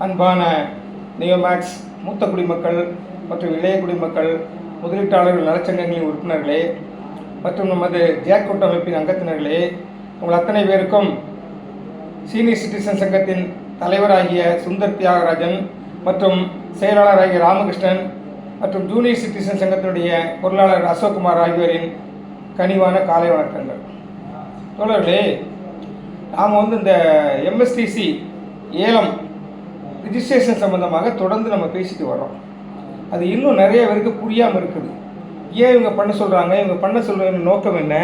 அன்பான நியோமேக்ஸ் மூத்த குடிமக்கள் மற்றும் இளைய குடிமக்கள், முதலீட்டாளர்கள் நலச்சங்கங்களின் உறுப்பினர்களே மற்றும் நமது ஜேக் கூட்டமைப்பின் அங்கத்தினர்களே, உங்கள் அத்தனை பேருக்கும் சீனியர் சிட்டிசன் சங்கத்தின் தலைவராகிய சுந்தர் தியாகராஜன் மற்றும் செயலாளராகிய ராமகிருஷ்ணன் மற்றும் ஜூனியர் சிட்டிசன் சங்கத்தினுடைய பொருளாளர் அசோக்குமார் ஆகியோரின் கனிவான காலை வணக்கங்கள். தோழர்களே, நாம் இந்த எம்எஸ்டிசி ஏலம் ரிஜிஸ்ட்ரேஷன் சம்மந்தமாக தொடர்ந்து நம்ம பேசிட்டு வரோம். அது இன்னும் நிறைய பேருக்கு புரியாமல் இருக்குது. ஏன் இவங்க பண்ண சொல்கிறாங்க, இவங்க பண்ண சொல்கிற நோக்கம் என்ன,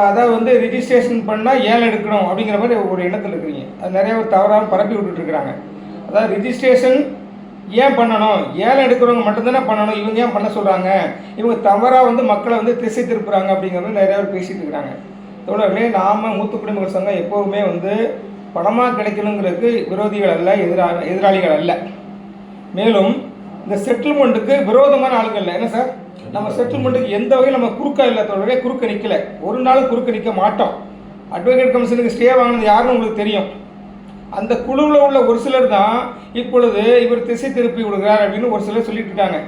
அதாவது ரிஜிஸ்ட்ரேஷன் பண்ணால் ஏலம் எடுக்கணும் அப்படிங்கிற மாதிரி ஒரு எண்ணத்தில் இருக்கிறீங்க. அது நிறைய பேர் தவறாக பரப்பி விட்டுட்டுருக்குறாங்க. அதாவது ரிஜிஸ்ட்ரேஷன் ஏன் பண்ணணும், ஏலம் எடுக்கிறவங்க மட்டும்தானே பண்ணணும், இவங்க ஏன் பண்ண சொல்கிறாங்க, இவங்க தவறாக மக்களை திசை திருப்புறாங்க அப்படிங்கிறது நிறைய பேர் பேசிகிட்டு இருக்கிறாங்க. தோழர்களே, நாம் மூத்த குடிமக்கள் சங்கம் எப்போவுமே பணமாக கிடைக்கணுங்கிறதுக்கு விரோதிகள் அல்ல, எதிராளிகள் அல்ல. மேலும் இந்த செட்டில்மெண்ட்டுக்கு விரோதமான ஆளுங்கள் இல்லை. என்ன சார், நம்ம செட்டில்மெண்ட்டுக்கு எந்த வகையில் நம்ம குறுக்க இல்லை தோழர்களே, குறுக்க நிற்கலை, ஒரு நாளும் குறுக்க நிற்க மாட்டோம். அட்வொகேட் கமிஷனுக்கு ஸ்டே வாங்கினது யாருன்னு உங்களுக்கு தெரியும். அந்த குழுவில் உள்ள ஒரு சிலர் தான் இப்பொழுது இவர் திசை திருப்பி விடுகிறார் அப்படின்னு ஒரு சிலர் சொல்லிட்டு இருக்காங்க.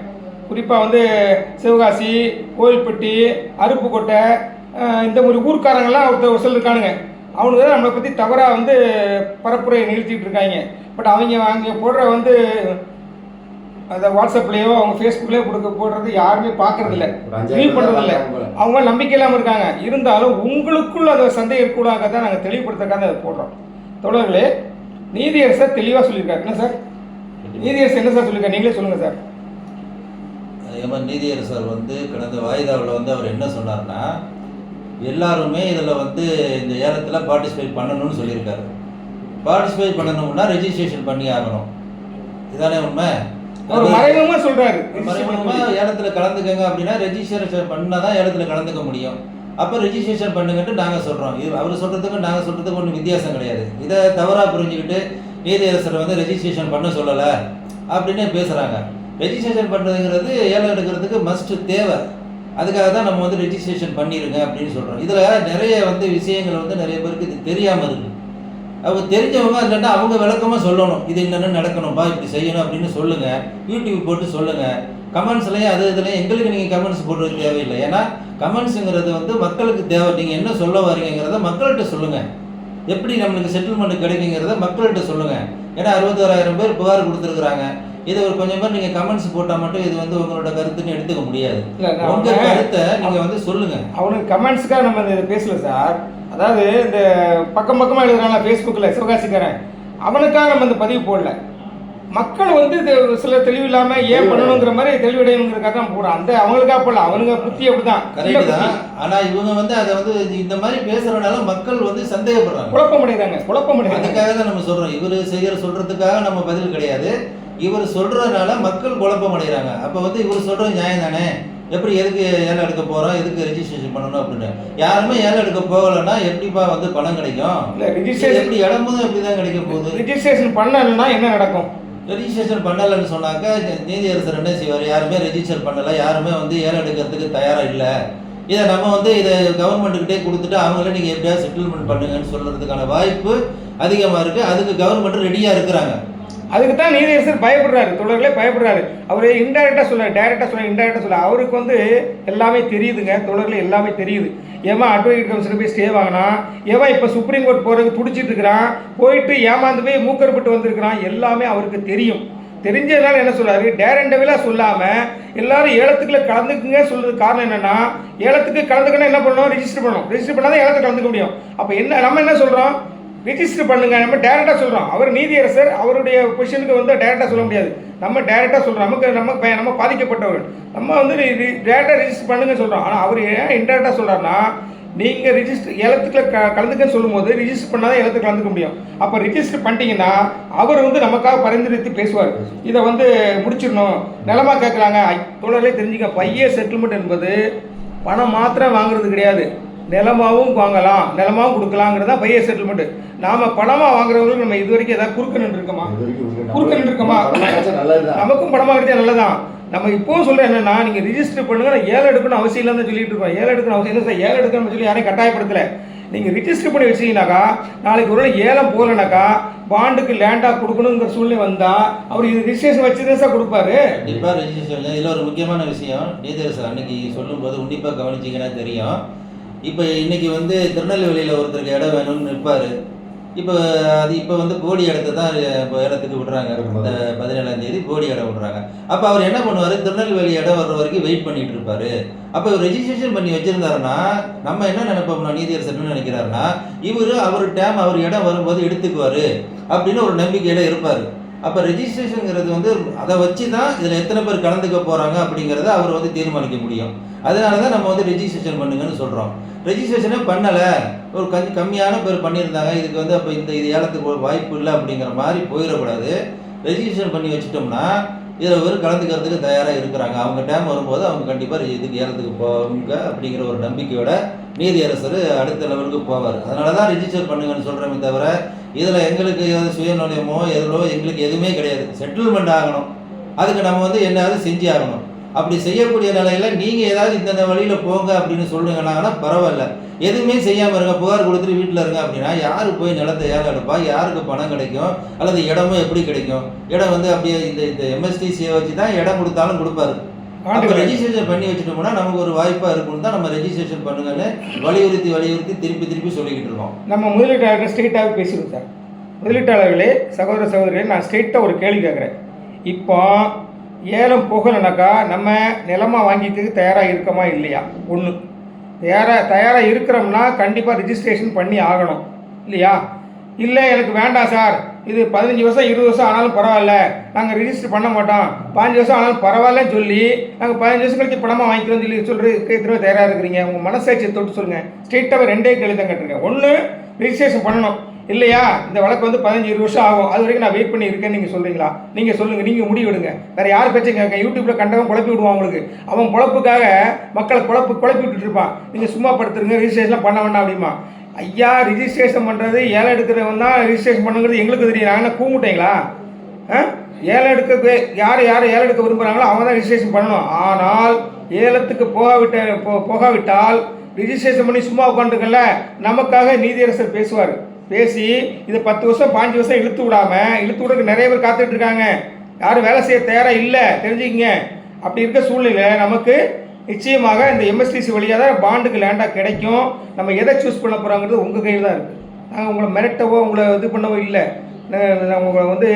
குறிப்பாக சிவகாசி, கோயில்பட்டி, அருப்புக்கோட்டை, இந்த மாதிரி ஊர்க்காரங்கள்லாம் ஒரு சிலர் இருக்கானுங்க. அவனுக்கு தான் நம்மளை பற்றி தவறாக பரப்புரையை நிறுத்திட்டு இருக்காங்க. பட் அவங்க அங்கே போடுற அந்த வாட்ஸ்அப்லேயோ அவங்க ஃபேஸ்புக்லேயோ போடுறது யாருமே பார்க்கறதில்ல, ரிவ்யூ பண்ணுறதில்ல. அவங்க நம்பிக்கை இல்லாமல் இருக்காங்க. இருந்தாலும் உங்களுக்குள்ள அந்த சந்தேகம் இருக்கக்கூடாது தான் நாங்கள் தெளிவுபடுத்துறதுக்காக அதை போடுறோம். தொடர்களே, நீதியரசர் தெளிவாக சொல்லியிருக்காரு. என்ன சார், நீதியரசர் என்ன சார் சொல்லியிருக்காரு, நீங்களே சொல்லுங்கள் சார். அதேமாதிரி நீதியரசர் கடந்த வாய்தாவில் அவர் என்ன சொன்னார்னா, எல்லாருமே இதில் இந்த ஏலத்தில் பார்ட்டிசிபேட் பண்ணணும்னு சொல்லியிருக்காரு. பார்ட்டிசிபேட் பண்ணணும்னா ரெஜிஸ்ட்ரேஷன் பண்ணி ஆகணும். இதானே உண்மை? மறைமுகமாக சொல்கிறாரு. மறைமுகமாக ஏலத்தில் கலந்துக்கங்க அப்படின்னா ரெஜிஸ்ட்ரேஷன் பண்ணால் தான் ஏலத்தில் கலந்துக்க முடியும். அப்போ ரெஜிஸ்ட்ரேஷன் பண்ணுங்கன்ட்டு நாங்கள் சொல்கிறோம். இது அவர் சொல்கிறதுக்கும் நாங்கள் சொல்கிறதுக்கும் ஒன்றும் வித்தியாசம் கிடையாது. இதை தவறாக புரிஞ்சுக்கிட்டு நீதியரசர் ரெஜிஸ்ட்ரேஷன் பண்ண சொல்லலை அப்படின்னு பேசுகிறாங்க. ரெஜிஸ்ட்ரேஷன் பண்ணுறதுங்கிறது ஏலம் எடுக்கிறதுக்கு மஸ்ட்டு தேவை. அதுக்காக தான் நம்ம ரெஜிஸ்ட்ரேஷன் பண்ணிடுங்க அப்படின்னு சொல்கிறோம். இதில் நிறைய விஷயங்கள் நிறைய பேருக்கு இது தெரியாமல் இருக்குது. அவங்க தெரிஞ்சவங்க இல்லைன்னா அவங்க விளக்கமாக சொல்லணும். இது என்னென்ன நடக்கணும்பா, இப்படி செய்யணும் அப்படின்னு சொல்லுங்கள். யூடியூப் போட்டு சொல்லுங்கள். கமெண்ட்ஸ்லையும் இதுலையும் எங்களுக்கு நீங்கள் கமெண்ட்ஸ் போடுறது தேவையில்லை. ஏன்னா கமெண்ட்ஸுங்கிறது மக்களுக்கு தேவை. நீங்கள் என்ன சொல்ல வரீங்கிறத மக்கள்கிட்ட சொல்லுங்கள். எப்படி நம்மளுக்கு செட்டில்மெண்ட் கிடைக்குங்கிறத மக்கள்கிட்ட சொல்லுங்கள். ஏன்னா 61,000 பேர் புகார் கொடுத்துருக்குறாங்க. இது ஒரு கொஞ்சம் பேர் நீங்கள் கமெண்ட்ஸ் போட்டால் மட்டும் இது உங்களோட கருத்துன்னு எடுத்துக்க முடியாது. உங்கள் கருத்தை நீங்கள் சொல்லுங்கள். அவனுக்கு கமெண்ட்ஸுக்காக நம்ம இதை பேசல சார். அதாவது இந்த பக்கமாக எழுதுறாங்க ஃபேஸ்புக்கில் சிவகாசிக்காரன், அவனுக்காக நம்ம இந்த பதிவு போடல. மக்கள் இது சில தெளிவு இல்லாமல் ஏன் பண்ணணுங்கிற மாதிரி தெளிவடையணுங்கிறக்காக தான் போடுறான். அந்த அவங்களுக்காக போடல, அவனுங்க புத்தி அப்படிதான். கரெக்ட் தான். ஆனால் இவங்க அதை இந்த மாதிரி பேசுறதுனால மக்கள் சந்தேகப்படுறாங்க, குழப்பமடைறாங்க. அதுக்காக தான் நம்ம சொல்கிறோம். இவர் சொல்கிறதுக்காக நம்ம பதில் கிடையாது. இவர் சொல்கிறதுனால மக்கள் குழப்பம் அடைகிறாங்க. அப்போ இவர் சொல்கிறது நியாயம் தானே, எப்படி எதுக்கு ஏலம் எடுக்க போகிறோம், எதுக்கு ரெஜிஸ்ட்ரேஷன் பண்ணணும் அப்படின்னு. யாருமே ஏலம் எடுக்க போகலைன்னா எப்படிப்பா பணம் கிடைக்கும்? இல்லை, ரிஜிஸ்ட்ரேஷன் எப்படி இடம்போதும் எப்படி தான் கிடைக்க போகுது? ரிஜிஸ்ட்ரேஷன் பண்ணலைன்னா என்ன நடக்கும்? ரெஜிஸ்ட்ரேஷன் பண்ணலைன்னு சொன்னாக்கா நீதியரசர் என்ன செய்வார்? யாருமே ரெஜிஸ்டர் பண்ணலை, யாருமே ஏலம் எடுக்கிறதுக்கு தயாராக இல்லை. இதை நம்ம இதை கவர்மெண்ட்டுக்கிட்டே கொடுத்துட்டு அவங்கள நீங்கள் எப்படியாவது செட்டில்மெண்ட் பண்ணுங்கன்னு சொல்கிறதுக்கான வாய்ப்பு அதிகமாக இருக்குது. அதுக்கு கவர்மெண்ட் ரெடியாக இருக்கிறாங்க. அதுக்கு தான் நீதியரசர் பயப்படுறாரு, தொடர்களே பயப்படுறாரு. அவர் இன்டைரக்டாக சொல்ல, டைரெக்டாக சொல்ல, இன்டைரக்டாக சொல்ல. அவருக்கு எல்லாமே தெரியுதுங்க தொடர்களே, எல்லாமே தெரியுது. ஏமா அட்வொகேட் கமிஷன் போய் ஸ்டே வாங்கினா, ஏமா இப்போ சுப்ரீம் கோர்ட் போகிறதுக்கு துடிச்சிட்டு இருக்கிறான், போயிட்டு ஏமாந்து போய் மூக்கற்பட்டு வந்திருக்கிறான், எல்லாமே அவருக்கு தெரியும். தெரிஞ்சதுனால என்ன சொல்றாரு, டேரண்டவிலாக சொல்லாமல் எல்லாரும் ஏலத்துக்குள்ள கலந்துக்குங்க சொல்றது காரணம் என்னன்னா, ஏலத்துக்கு கலந்துக்கணும் என்ன பண்ணணும், ரெஜிஸ்டர் பண்ணணும். ரெஜிஸ்டர் பண்ணால் தான் ஏலத்துக்கு கலந்துக்க முடியும். அப்போ நம்ம என்ன சொல்கிறோம், ரிஜிஸ்டர் பண்ணுங்க. நம்ம டேரெக்டாக சொல்கிறோம். அவர் நீதியரசர் அவருடைய பொசிஷனுக்கு டேரெக்டாக சொல்ல முடியாது. நம்ம டேரெக்டாக சொல்கிறோம். நம்ம பாதிக்கப்பட்டவர்கள் நம்ம டேரெக்டாக ரெஜிஸ்டர் பண்ணுங்க சொல்கிறோம். ஆனால் அவர் ஏன் இன்டேரக்டாக சொல்கிறாருன்னா, நீங்கள் ரிஜிஸ்டர் ஏலத்துக்குள்ள கலந்துக்கன்னு சொல்லும்போது ரிஜிஸ்டர் பண்ணால் தான் ஏலத்துக்கு கலந்துக்க முடியும். அப்போ ரிஜிஸ்டர் பண்ணிட்டீங்கன்னா அவர் நமக்காக பரிந்துரைத்து பேசுவார். இதை முடிச்சிடணும். நிலமாக கேட்குறாங்க. தோழர்களே தெரிஞ்சுக்க, பைய செட்டில்மெண்ட் என்பது பணம் மாத்திரம் வாங்குறது கிடையாது, நிலமாவும் வாங்கலாம், நிலமாவும் கொடுக்கலாங்கிறதா பைய செட்டில்மெண்ட். நாம பணமாக வாங்குறவங்களுக்கு நம்ம இது வரைக்கும் ஏதாவது குறுக்க நின்றுருக்கோமா? நமக்கும் பணமாக கிடைச்சா நல்லதான். நம்ம இப்போவும் சொல்கிறேன் என்னன்னா, நீங்கள் ரிஜிஸ்டர் பண்ணுங்க. ஏலம் எடுக்கணும் அவசியம் இல்லைன்னு சொல்லிட்டு இருக்கோம். ஏலம் எடுக்கணும் அவசியம் இல்லை சார். ஏலம் எடுக்கணும்னு சொல்லி யாரையும் கட்டாயப்படுத்தலை. நீங்கள் ரிஜிஸ்டர் பண்ணி வச்சிங்கனாக்கா நாளைக்கு ஒரு ஏலம் போகலனாக்கா பாண்டுக்கு லேண்டாக கொடுக்கணுங்கிற சூழ்நிலை வந்தால் அவர் இது ரிஜிஸ்ட்ரேஷன் வச்சு தான் சார் கொடுப்பாரு. கண்டிப்பாக ரிஜிஸ்ட்ரேஷன். இதில் ஒரு முக்கியமான விஷயம் நீதியரசர் அன்னைக்கு சொல்லும்போது உன்னிப்பாக கவனிச்சிங்கன்னா தெரியும். இப்போ இன்னைக்கு வந்து திருநெல்வேலியில் ஒருத்தருக்கு இடம் வேணும்னு நிற்பார். இப்போ வந்து போடி இடத்த தான் இப்போ இடத்துக்கு விடுறாங்க. இந்த 17ஆம் தேதி போடி இடம் விடுறாங்க. அப்போ அவர் என்ன பண்ணுவார், திருநெல்வேலி இடம் வர்ற வரைக்கும் வெயிட் பண்ணிட்டு இருப்பாரு. அப்போ இவர் ரெஜிஸ்ட்ரேஷன் பண்ணி வச்சிருந்தாருன்னா நம்ம என்ன நினைப்போம்னா, நீதியரசர் என்ன நினைக்கிறாருன்னா, அவர் டேம் அவர் இடம் வரும்போது எடுத்துக்குவாரு அப்படின்னு ஒரு நம்பிக்கையில இருப்பார். அப்போ ரெஜிஸ்ட்ரேஷனுங்கிறது வந்து அதை வச்சு தான் இதில் எத்தனை பேர் கலந்துக்க போகிறாங்க அப்படிங்கிறத அவர் வந்து தீர்மானிக்க முடியும். அதனால தான் நம்ம வந்து ரெஜிஸ்ட்ரேஷன் பண்ணுங்கன்னு சொல்கிறோம். ரெஜிஸ்ட்ரேஷனே பண்ணலை, ஒரு கம்மியான பேர் பண்ணியிருந்தாங்க, இதுக்கு வந்து அப்போ இது ஏலத்துக்கு ஒரு வாய்ப்பு இல்லை அப்படிங்கிற மாதிரி போயிடக்கூடாது. ரெஜிஸ்ட்ரேஷன் பண்ணி வச்சுட்டோம்னா இதில் ஒரு கலந்துக்கிறதுக்கு தயாராக இருக்கிறாங்க. அவங்க டைம் வரும்போது அவங்க கண்டிப்பாக இதுக்கு ஏலத்துக்கு போவாங்க அப்படிங்கிற ஒரு நம்பிக்கையோட நீதியரசர் அடுத்த லெவலுக்கு போவார். அதனால தான் ரெஜிஸ்டர் பண்ணுங்கன்னு சொல்கிறோமே தவிர இதில் எங்களுக்கு சுயநலமோ எங்களுக்கு எதுவுமே கிடையாது. செட்டில்மெண்ட் ஆகணும், அதுக்கு நம்ம வந்து என்னது செஞ்சு ஆகணும். அப்படி செய்யக்கூடிய நிலையில் நீங்கள் ஏதாவது இந்த வழியில் போங்க அப்படின்னு சொல்லுங்கன்னா பரவாயில்ல. எதுவுமே செய்யாமல் இருங்க, புகார் கொடுத்துட்டு வீட்டில் இருங்க அப்படின்னா யார் போய் நிலத்தை ஏலம் எடுப்பா, யாருக்கு பணம் கிடைக்கும், அல்லது இடமும் எப்படி கிடைக்கும்? இடம் வந்து அப்படியே இந்த எம்எஸ்டிசியை வச்சு தான் இடம் கொடுத்தாலும் கொடுப்பாரு. அப்போ ரெஜிஸ்ட்ரேஷன் பண்ணி வச்சுட்டோம்னா நமக்கு ஒரு வாய்ப்பாக இருக்கும்னு தான் நம்ம ரெஜிஸ்ட்ரேஷன் பண்ணுங்கன்னு வலியுறுத்தி திருப்பி சொல்லிக்கிட்டு இருக்கோம். நம்ம முதலீட்டாளர்கள் ஸ்ட்ரெயிட்டாகவே பேசிடுவோம் சார். முதலீட்டாளர்களே, சகோதர சகோதரிகளே, நான் ஸ்ட்ரெயிட்டாக ஒரு கேள்வி கேட்குறேன். இப்போ ஏலம் போகலைனாக்கா நம்ம நிலமாக வாங்கிக்கிறதுக்கு தயாராக இருக்கமா இல்லையா? ஒன்று, தயாராக இருக்கிறோம்னா கண்டிப்பாக ரிஜிஸ்ட்ரேஷன் பண்ணி ஆகணும் இல்லையா? இல்லை எனக்கு வேண்டாம் சார், இது 15 வருஷம் 20 வருஷம் ஆனாலும் பரவாயில்ல, நாங்கள் ரிஜிஸ்டர் பண்ண மாட்டோம், 5 வருஷம் ஆனாலும் பரவாயில்லன்னு சொல்லி நாங்கள் 15 வருஷம் கழிச்சு பணமாக வாங்கிக்கிறோம் சொல்லி திரும்ப தயாராக இருக்கிறீங்க. உங்கள் மனசாட்சியை தொட்டு சொல்லுங்கள். ஸ்ட்ரெயிட்டாக 2 கேள்வி தான் கேட்டிருக்கேன். ஒன்று, ரிஜிஸ்ட்ரேஷன் பண்ணணும் இல்லையா? இந்த வழக்கு வந்து 15-20 வருஷம் ஆகும், அது வரைக்கும் நான் வெயிட் பண்ணி இருக்கேன்னு நீங்கள் சொல்கிறீங்களா? நீங்கள் சொல்லுங்கள், நீங்கள் முடிவு விடுங்க. வேறு யார் பேச்சும் கேட்க? யூடியூப்பில் கண்டவன் குழப்பி விடுவான். அவங்களுக்கு அவன் குழப்புக்காக மக்களை குழப்பி விட்டுட்டு இருப்பான். நீங்கள் சும்மா படுத்துருங்க, ரிஜிஸ்ட்ரேஷன்லாம் பண்ண வேண்டாம் அப்படிமா. ஐயா, ரிஜிஸ்ட்ரேஷன் பண்ணுறது ஏலம் எடுக்கிறவன் தான் ரிஜிஸ்ட்ரேஷன் பண்ணுங்கிறது எங்களுக்கு தெரியும். நான் என்ன கூமுட்டீங்களா? ஏலம் எடுக்க யார் ஏலம் எடுக்க விரும்புகிறாங்களோ அவங்க தான் ரிஜிஸ்ட்ரேஷன் பண்ணணும். ஆனால் ஏலத்துக்கு போகாவிட்டால் ரிஜிஸ்ட்ரேஷன் பண்ணி சும்மா உட்காந்துருக்கல, நமக்காக நீதியரசர் பேசுவார். பேசி இதை 10 வருஷம் 5 வருஷம் இழுத்து விடுறதுக்கு நிறைய பேர் காத்துட்டு இருக்காங்க. யாரும் வேலை செய்ய தயாராக இல்லை, தெரிஞ்சுக்கிங்க. அப்படி இருக்க சூழ்நிலை நமக்கு நிச்சயமாக இந்த எம்எஸ்டிசி வழியாக தான் பாண்டுக்கு லேண்டாக கிடைக்கும். நம்ம எதை சூஸ் பண்ண போகிறோங்கிறது உங்கள் கையில் தான் இருக்குது. நாங்கள் உங்களை மிரட்டவோ உங்களை இது பண்ணவோ இல்லை, உங்களை வந்து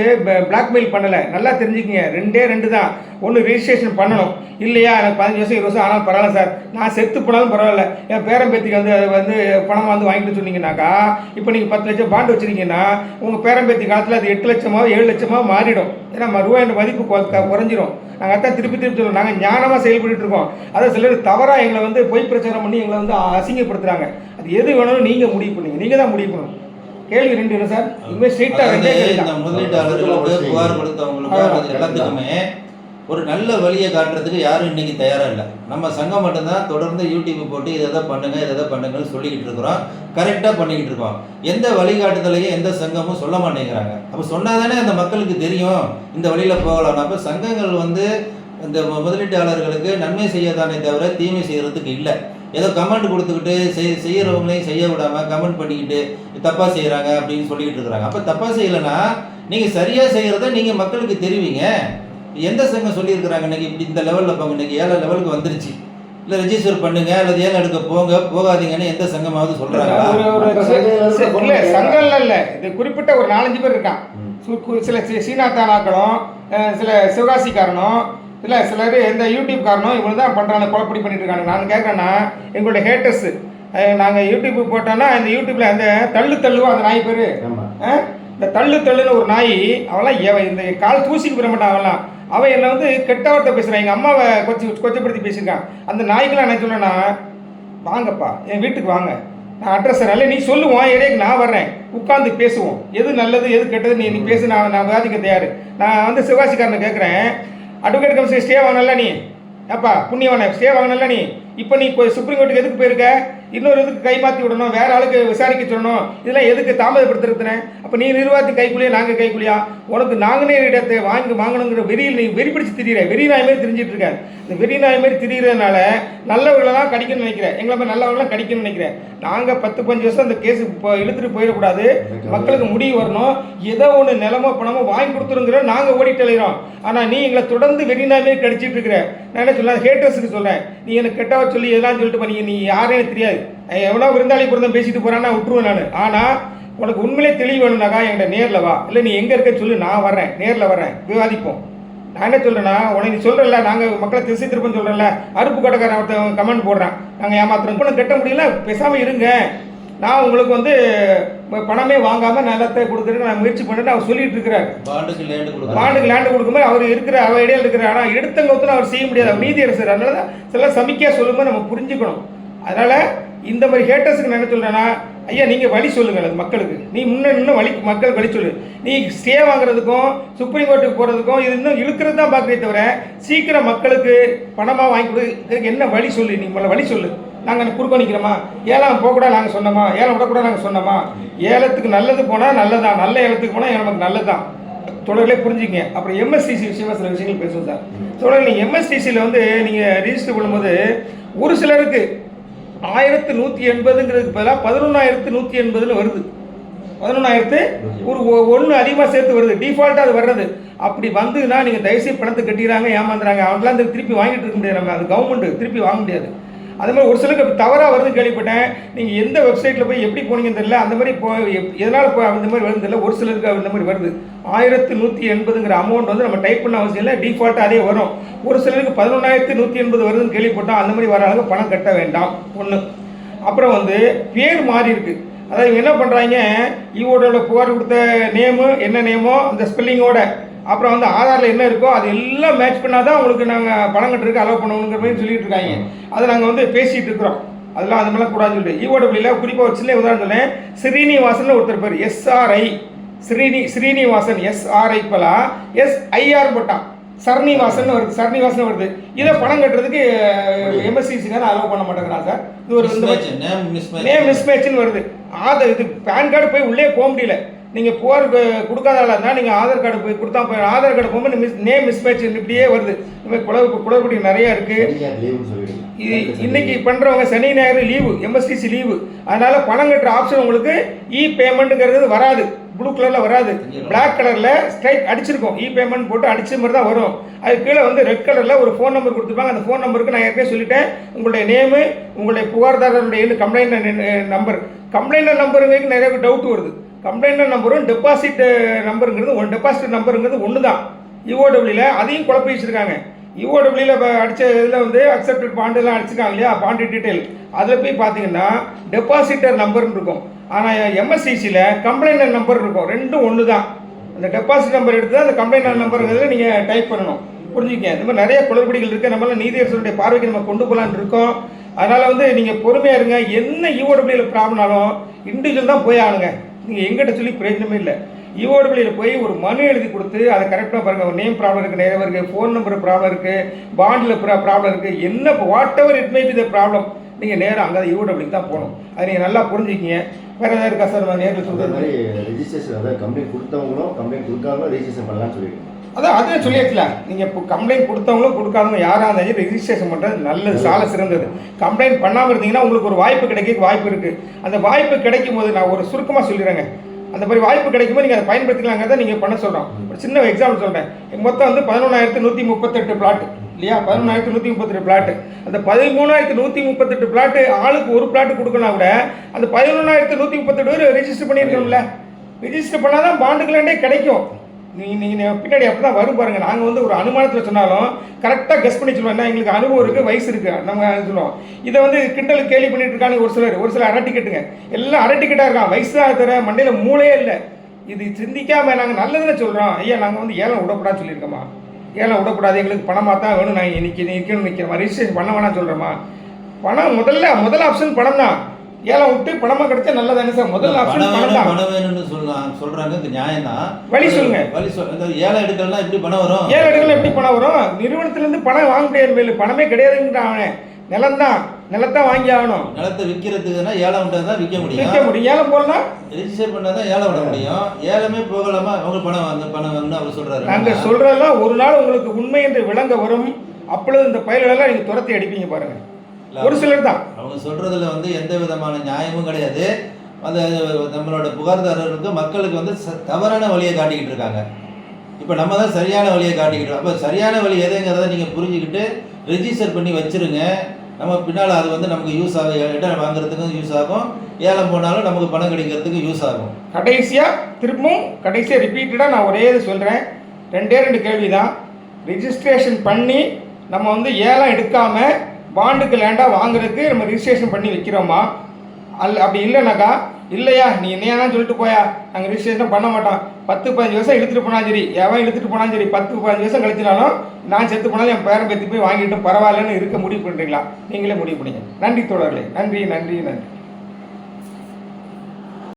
பிளாக்மெயில் பண்ணலை. நல்லா தெரிஞ்சுக்கிங்க, 2 தான். ஒன்று, ரிஜிஸ்ட்ரேஷன் பண்ணணும் இல்லையா? எனக்கு 15 வருஷம் 20 வருஷம் ஆனாலும் பரவாயில்ல சார், நான் செத்து போனாலும் பரவாயில்ல, என் பேரம்பேத்திக்கு வந்து அதை வந்து பணமாக வந்து வாங்கிட்டு சொன்னீங்கன்னாக்கா, இப்போ நீங்கள் 10 லட்சம் பாண்டு வச்சுருக்கீங்கன்னா உங்கள் பேரம்பேத்தி காலத்தில் அது 8 லட்சமாக 7 லட்சமாக மாறிடும். ஏன்னா ரூபாயோட மதிப்பு குறைஞ்சிரும். நாங்கள் அதான் திருப்பி சொல்லுவோம், நாங்கள் ஞானமாக செயல்பட்டு இருக்கோம். அதை சிலர் தவறாக எங்களை வந்து பொய் பிரச்சாரம் பண்ணி எங்களை வந்து அசிங்கப்படுத்துகிறாங்க. அது எது வேணும்னு நீங்கள் முடிவு பண்ணுங்க, நீங்கள் தான் முடிவு பண்ணணும். கேள்வி 2 இல்லை சார், இனிமேல் ஸ்ட்ரெயிட்டாக இந்த முதலீட்டாளர்களுக்கு புகார் கொடுத்தவங்களுக்கு எல்லாத்துக்குமே ஒரு நல்ல வழியை காட்டுறதுக்கு யாரும் இன்னைக்கு தயாராக இல்லை. நம்ம சங்கம் மட்டும்தான் தொடர்ந்து யூடியூப் போட்டு இதை பண்ணுங்கன்னு சொல்லிக்கிட்டு இருக்கிறோம், கரெக்டாக பண்ணிக்கிட்டு இருக்கோம். எந்த வழிகாட்டுதலையும் எந்த சங்கமும் சொல்ல மாட்டேங்கிறாங்க. அப்போ சொன்னால் தானே அந்த மக்களுக்கு தெரியும் இந்த வழியில் போகலாம். அப்போ சங்கங்கள் வந்து இந்த முதலீட்டாளர்களுக்கு நன்மை செய்யதானே தவிர தீமை செய்கிறதுக்கு இல்லை. ஏதோ கமெண்ட் கொடுத்துக்கிட்டு செய்கிறவங்களையும் செய்ய விடாமல் கமெண்ட் பண்ணிக்கிட்டு தப்பாக செய்கிறாங்க அப்படின்னு சொல்லிக்கிட்டு இருக்கிறாங்க. அப்போ தப்பாக செய்யலைன்னா நீங்கள் சரியாக செய்கிறத நீங்கள் மக்களுக்கு தெரிவிங்க. எந்த சங்கம் சொல்லியிருக்கிறாங்க இன்னைக்கு இப்படி இந்த லெவலில் போங்க, இன்னைக்கு 7 லெவலுக்கு வந்துருச்சு, இல்லை ரெஜிஸ்டர் பண்ணுங்க அல்லது ஏலம் எடுக்க போகாதீங்கன்னு எந்த சங்கமாவது சொல்கிறாங்களா? இல்லை, சங்கம்ல இல்லை, இது குறிப்பிட்ட ஒரு 4-5 பேர் இருக்கான். சில சீனாத்தானாக்களும், சில சிவகாசிக்காரனும், இல்லை சிலர் இந்த யூடியூப் காரணம் இவங்க தான் பண்ணுறாங்க, குழப்படி பண்ணிட்டு இருக்காங்க. நான் கேட்குறேன்னா, எங்களுடைய ஹேட்டர்ஸு நாங்கள் யூடியூப் போட்டோன்னா இந்த யூடியூப்பில் அந்த தள்ளுவோம் அந்த நாய் பேர், இந்த தள்ளுன்னு ஒரு நாய், அவெல்லாம் இந்த கால் தூசிக்கு பெற மாட்டான். அவன் என்னை வந்து கெட்ட வார்த்தை பேசுகிறான், எங்கள் அம்மாவை கொச்சப்படுத்தி பேசியிருக்கான். அந்த நாய்க்கெல்லாம் என்ன சொன்னேன்னா, வாங்கப்பா என் வீட்டுக்கு வாங்க, நான் அட்ரஸ் நல்ல நீ சொல்லுவோம், ஏரியாக்கு நான் வர்றேன், உட்காந்து பேசுவோம், எது நல்லது எது கெட்டது நீ பேசு, நான் விவாதிக்க தயார். நான் வந்து சிவகாசிக்காரனை கேட்குறேன், அட்வொகேட் கமிஷன் ஸ்டே வாங்கினல நீ, ஏப்பா புண்ணியவான ஸ்டே வாங்கினல நீ, இப்போ நீ சுப்ரீம் கோர்ட்டுக்கு எதுக்கு போயிருக்க? இன்னொரு இதுக்கு கை மாற்றி விடணும், வேற ஆளுக்கு விசாரிக்க சொல்லணும், இதெல்லாம் எதுக்கு தாமதப்படுத்துறதுனே? அப்போ நீ நிர்வாகத்தின் கைக்குள்ளேயே நாங்கள் கைக்குள்ளியா? உனக்கு நாங்களே இடத்தை வாங்கணுங்கிற வெறியில் நீ வெறி பிடிச்சி திரியிற, வெறி நாய் மாதிரி திரிஞ்சிட்டு இருக்க. இந்த வெறி நாய் மாதிரி திரிகிறதுனால நல்லவர்களெல்லாம் கடிக்கணும்னு நினைக்கிறேன், எங்களை மாதிரி நல்லவர்களாம் கடிக்கணும்னு நினைக்கிறேன். நாங்கள் 10-15 வருஷம் அந்த கேஸு இப்போ இழுத்துட்டு போயிடக்கூடாது, மக்களுக்கு முடிவு வரணும், ஏதோ ஒன்று நிலமோ பணமோ வாங்கி கொடுத்துருங்கிற நாங்கள் ஓடிட்டு அலைகிறோம். ஆனால் நீ எங்களை தொடர்ந்து வெறி நாய் மாதிரி கடிச்சிட்டு இருக்கிற. நான் என்ன சொல்ல, ஹேட்டர்ஸுக்கு சொல்கிறேன், நீ எனக்கு கெட்டவா சொல்லி எதெல்லாம் சொல்லிட்டு பண்ணி நீ யாரையும் தெரியாது, எவனோ விருந்தாளி பிறந்த பேசிட்டு போகிறான்னா விட்டுருவேன் நான். ஆனால் உனக்கு உண்மையிலே தெளிவு வேணும்னாக்கா என்கிட்ட நேரில் வா, இல்லை நீ எங்கே இருக்கன்னு சொல்லி நான் வர்றேன், நேரில் வர்றேன், விவாதிப்போம். நான் என்ன சொல்கிறேன்னா, உனக்கு நீ சொல்கிறல்ல நாங்கள் மக்களை திசை திருப்பன்னு சொல்கிறேன்ல, அறுப்பு கடைக்காரன் ஒருத்தன் கமெண்ட் போடுறான் நாங்கள் ஏமாத்துறோம், இப்போ கட்ட முடியல பேசாமல் இருங்க, நான் உங்களுக்கு வந்து பணமே வாங்காமல் நிலத்தை கொடுக்குறதுக்கு நான் முயற்சி பண்ணிட்டு அவர் சொல்லிட்டு இருக்கிறார். பாண்டுக்கு லேண்டு கொடுக்கும்போது அவர் இருக்கிற அவர் இடையில இருக்கிற, ஆனால் எடுத்தங்க ஒத்துனா அவர் செய்ய முடியாது, அவர் நீதியரசர். அதனால தான் சில சமிக்கையாக சொல்லும்போது நம்ம புரிஞ்சுக்கணும். அதனால் இந்த மாதிரி ஹேட்டர்ஸுக்கு நான் என்ன சொல்கிறேன்னா, ஐயா நீங்கள் வழி சொல்லுங்கள் அது மக்களுக்கு, நீ இன்னும் மக்களுக்கு வழி சொல்லு. நீ ஸ்டே வாங்குறதுக்கும் சுப்ரீம் கோர்ட்டுக்கு போகிறதுக்கும் இது இன்னும் இழுக்கிறது தான் பார்க்குறே தவிர சீக்கிரம் மக்களுக்கு பணமாக வாங்கி கொடுக்குறதுக்கு என்ன வழி சொல்லு, நீ முதல்ல வழி சொல்லு. நாங்கள் குறுக்க நிற்கிறோமா? ஏலம் போகக்கூடாது நாங்கள் சொன்னோமா? ஏலம் விடக்கூடாது நாங்கள் சொன்னோமா? ஏலத்துக்கு நல்லது போனால் நல்லதான், நல்ல ஏலத்துக்கு போனால் நமக்கு நல்லதான். தொடர்களே புரிஞ்சுங்க. அப்புறம் எம்எஸ்டிசி விஷயமா சில விஷயங்கள் பேசுவோம் சார். தொடர்கள் நீங்கள் எம்எஸ்டிசியில் வந்து நீங்கள் ரிஜிஸ்டர் பண்ணும்போது ஒரு சிலருக்கு 1180ங்கிறதுக்கு பதிலாக 11,180 வருது. 11,000 ஒரு 1 அதிகமாக சேர்த்து வருது, டிஃபால்ட்டாக அது வர்றது. அப்படி வந்துன்னா நீங்கள் தயவுசெய்து பணத்தை கட்டிடுறாங்க, ஏமாந்துறாங்க, அவங்களாம் திருப்பி வாங்கிட்டு இருக்க முடியாது, நம்ம அது கவர்மெண்ட் திருப்பி வாங்க முடியாது. அது மாதிரி ஒரு சிலருக்கு தவறாக வருதுன்னு கேள்விப்பட்டேன். நீங்கள் எந்த வெப்சைட்டில் போய் எப்படி போனீங்கன்னு தெரியல, அந்த மாதிரி எதனால் அந்த மாதிரி வருது இல்லை, ஒரு சிலருக்கு அந்த மாதிரி வருது. 1180ங்கிற அமௌண்ட் வந்து நம்ம டைப் பண்ண அவசியம் இல்லை, டிஃபால்ட்டாக அதே வரும். ஒரு சிலருக்கு 11,180 வருதுன்னு கேள்விப்பட்டோம், அந்த மாதிரி வர அளவுக்கு பணம் கட்ட வேண்டாம் ஒன்று. அப்புறம் வந்து பேர் மாறி இருக்கு. அதாவது என்ன பண்ணுறாங்க, ஈவோட புகார் கொடுத்த நேமு என்ன நேமோ அந்த ஸ்பெல்லிங்கோட, அப்புறம் வந்து ஆதாரில் என்ன இருக்கோ அது எல்லாம் மேட்ச் பண்ணால் தான் உங்களுக்கு நாங்கள் பணம் கட்டுறதுக்கு அலோவ் பண்ணுவோங்கிற மாதிரி சொல்லிட்டு இருக்காங்க. அதை நாங்கள் வந்து பேசிகிட்டு இருக்கிறோம், அதெல்லாம் அது மாதிரிலாம் கூடாதுன்னு சொல்லிட்டு. ஈவோடபிள்யூல குறிப்பாக ஒரு சின்ன உதாரணம் சொன்னேன், ஸ்ரீனிவாசன் ஒருத்தர் பேர் SRI ஸ்ரீனிவாசன் SRI பலாம் SIR போட்டான், சர்னிவாசன் வருது, சர்னிவாசன் வருது. இதை பணம் கட்டுறதுக்கு எம்எஸ்சிசிக்கான அலோவ் பண்ண மாட்டேங்கிறான் சார். இது ஒரு நேம் மிஸ்மேட்ச்னு வருது. இது பேன் கார்டு போய் உள்ளே போக முடியல. நீங்கள் புகார் கொடுக்காதால இருந்தால் நீங்கள் ஆதார் கார்டு போய் கொடுத்தா போய் ஆதார் கார்டு போகும்போது நேம் மிஸ்மேட்ச் இப்படியே வருது. இந்த மாதிரி குளறுபடி நிறையா இருக்குது. இது இன்னைக்கு பண்ணுறவங்க சனி ஞாயிறு லீவு, எம்எஸ்டிசி லீவு, அதனால் பணம் கட்டுற ஆப்ஷன் உங்களுக்கு பேமெண்ட்டுங்கிறது வராது, ப்ளூ கலரில் வராது, பிளாக் கலரில் ஸ்ட்ரைக் அடிச்சிருக்கோம், பேமெண்ட் போட்டு அடிச்ச மாதிரி தான் வரும். அது கீழே வந்து ரெட் கலரில் ஒரு ஃபோன் நம்பர் கொடுத்துருப்பாங்க. அந்த ஃபோன் நம்பருக்கு நான் ஏற்கனவே சொல்லிட்டேன், உங்களுடைய நேமு, உங்களுடைய புகார்தாரருடைய கம்ப்ளைண்ட் நம்பருங்கிறது நிறைய டவுட் வருது. கம்ப்ளைண்ட் நம்பரும் டெபாசிட் நம்பருங்கிறது ஒன்று தான். ஈஓடபிள்யூல அதையும் குழப்பி வச்சுருக்காங்க. ஈஓடபிள்யூல அடித்த இதில் வந்து அக்செப்டட் பாண்டுலாம் அடிச்சிருக்காங்க இல்லையா, பாண்டு டீட்டெயில், அதில் போய் பார்த்தீங்கன்னா டெபாசிட்டர் நம்பர்னு இருக்கும். ஆனால் எம்எஸ்சிசியில் கம்ப்ளைண்ட் நம்பர் இருக்கும், ரெண்டும் ஒன்று தான். அந்த டெபாசிட் நம்பர் எடுத்து தான் அந்த கம்ப்ளைண்ட் நம்பருங்கிறதுல நீங்கள் டைப் பண்ணணும், புரிஞ்சுக்கங்க. இந்த மாதிரி நிறைய குளறுபடிகள் இருக்குது, நம்மளால் நீதியரசருடைய பார்வைக்கு நம்ம கொண்டு போகலான்னு இருக்கோம். அதனால் வந்து நீங்கள் பொறுமையாக இருங்க. என்ன ஈஓடபிள்யூல ப்ராப்ளம்னாலும் இண்டிவிஜுவல் தான் போய் ஆளுங்க, நீங்கள் எங்கிட்ட சொல்லி பிரயோஜனமே இல்லை. ஈஓடபிள்யூல போய் ஒரு மனு எழுதி கொடுத்து அதை கரெக்டாக பாருங்கள், ஒரு நேம் ப்ராப்ளம் இருக்குது, நிறைய இருக்குது, ஃபோன் நம்பர் ப்ராப்ளம் இருக்குது, பாண்டில் ப்ராப்ளம் இருக்குது, என்ன what ever it may be the problem, நீங்கள் நேரம் அங்கே ஈஓடபிள்யூக்கு தான் போகணும். அதை நீங்கள் நல்லா புரிஞ்சுக்கிங்க. வேறு ஏதாவது இருக்கா சார்? நான் நேரில் சொல்கிறது மாதிரி ரெஜிஸ்ட்ரேஷன், அதாவது கம்ப்ளைண்ட் கொடுத்தவங்களும் கம்ப்ளைண்ட் கொடுக்காமலும் ரெஜிஸ்ட்ரேஷன் பண்ணலாம்னு சொல்லிட்டு அதே சொல்லியாச்சுல. நீங்கள் இப்போ கம்ப்ளைண்ட் கொடுத்தவங்களும் கொடுக்காதவங்க யாராக இருந்தாலும் ரெஜிஸ்ட்ரேஷன் பண்ணுறது நல்லது, சால சிறந்தது. கம்ப்ளைண்ட் பண்ணாமல் இருந்தீங்கன்னா உங்களுக்கு ஒரு வாய்ப்பு கிடைக்க வாய்ப்பு இருக்குது. அந்த வாய்ப்பு கிடைக்கும் போது நான் ஒரு சுருக்கமாக சொல்லிடுறேங்க, அந்த மாதிரி வாய்ப்பு கிடைக்கும்போது நீங்கள் அதை பயன்படுத்திக்கலாங்கிறத நீங்கள் பண்ண சொல்கிறோம். ஒரு சின்ன எக்ஸாம்பிள் சொல்கிறேன். மொத்தம் வந்து 11,138 பிளாட் இல்லையா, 11,138 பிளாட்டு. அந்த 13,138 பிளாட்டு ஆளுக்கு ஒரு பிளாட்டு கொடுக்கணும் கூட அந்த 11,138 பேர் ரெஜிஸ்டர் பண்ணியிருக்கணும்ல. ரெஜிஸ்டர் பண்ணால் தான் பாண்டுக்கலாண்டே கிடைக்கும். நீங்கள் பின்னாடி அப்படி தான் வரும் பாருங்கள். நாங்கள் வந்து ஒரு அனுமானத்தில் சொன்னாலும் கரெக்டாக கெஸ் பண்ணி சொல்லுவோம், ஏன்னா எங்களுக்கு அனுபவம் இருக்குது, வயசு இருக்குது, நம்ம சொல்லுவோம். இதை வந்து கிண்டலுக்கு கேள்வி பண்ணிட்டு இருக்காங்க ஒரு சிலர் அரை டிக்கெட்டுங்க, எல்லாம் அரை டிக்கெட்டாக இருக்கான், வயசு தான் தர மண்டையில் மூளையே இல்லை. இது சிந்திக்காமல் நாங்கள் நல்லதுன்னு சொல்கிறோம். ஐயா நாங்கள் வந்து ஏலம் விடக்கூடாதுன்னு சொல்லியிருக்கோமா, ஏலம் விடக்கூடாது, எங்களுக்கு பணமாக தான் வேணும், நாங்கள் இன்னைக்கு நிற்கிறோமா, ரெஜிஸ்ட்ரேஷன் பண்ண வேணாம்னு சொல்கிறோமா. பணம் முதல் ஆப்ஷன் பணம் தான். ஏலம் விட்டு பணமா கிடைச்சா நல்லதானே சார்? முதல் ஆப்ஷன் பணம் தான். பணம் வேணும்னு சொல்றாங்க, இது நியாயம் தான். வழி சொல்லுங்க. இந்த ஏலம் எடுக்கலாம் எப்படி பணம் வரும்? ஏலம் எடுக்கலாம் எப்படி பணம் வரும்? நிறுவனத்துல இருந்து பணம் வாங்க முடியாது, பணமே கிடையாதுங்கிற அவன் நிலம் தான். நிலத்தை வாங்கி ஆகணும். நிலத்தை விற்கிறதுக்குன்னா ஏலம் விட்டா தான் விற்க விற்க முடியும். முடியும். ஏலம் போடலாம். ரெஜிஸ்டர் பண்ணால் தான் ஏலம் விட முடியும். ஏலமே போகலாமா? அவங்க பணம் வாங்கன்னு அவர் சொல்கிறாரு. நாங்கள் சொல்கிறதெல்லாம் ஒரு நாள் உங்களுக்கு உண்மை என்று விளங்க வரும். அப்பொழுது இந்த பயிர்களெல்லாம் நீங்கள் துரத்தி அடிப்பீங்க பாருங்க. ஒரு சிலர் தான் அவங்க சொல்கிறதுல வந்து எந்த விதமான நியாயமும் கிடையாது. அந்த நம்மளோட புகார்தாரர்களுக்கு மக்களுக்கு வந்து தவறான வழியை காட்டிக்கிட்டு இருக்காங்க. இப்போ நம்ம தான் சரியான வழியை காட்டிக்கிட்டு. அப்போ சரியான வழி எதுங்கிறத நீங்கள் புரிஞ்சுக்கிட்டு ரெஜிஸ்டர் பண்ணி வச்சுருங்க. நம்ம பின்னால் அது வந்து நமக்கு யூஸ் ஆகும். இடம் வாங்குறதுக்கும் யூஸ் ஆகும். ஏலம் போனாலும் நமக்கு பணம் கிடைக்கிறதுக்கு யூஸ் ஆகும். கடைசியாக ரிப்பீட்டடாக நான் ஒரே இது சொல்கிறேன். 2 கேள்வி தான். ரிஜிஸ்ட்ரேஷன் பண்ணி நம்ம வந்து ஏலம் எடுக்காமல் பாண்டுக்கு லேண்டாக வாங்குறதுக்கு நம்ம ரிஜிஸ்ட்ரேஷன் பண்ணி வைக்கிறோமா? அப்படி இல்லைனாக்கா, இல்லையா நீ என்னையாதான் சொல்லிட்டு போயா, நாங்கள் ரிஜிஸ்ட்ரேஷன் பண்ண மாட்டோம், 10-15 வருஷம் இழுத்துட்டு போனாலும் சரி, எவன் இழுத்துட்டு போனாலும் சரி, 10-15 வருஷம் கழிச்சினாலும் நான் செத்து போனாலும் என் பேரன் பேத்தி போய் வாங்கிட்டு பரவாயில்லன்னு இருக்க முடிவு பண்ணுறீங்களா? நீங்களே முடிவு பண்ணுங்க. நன்றி தோழர்களே. நன்றி.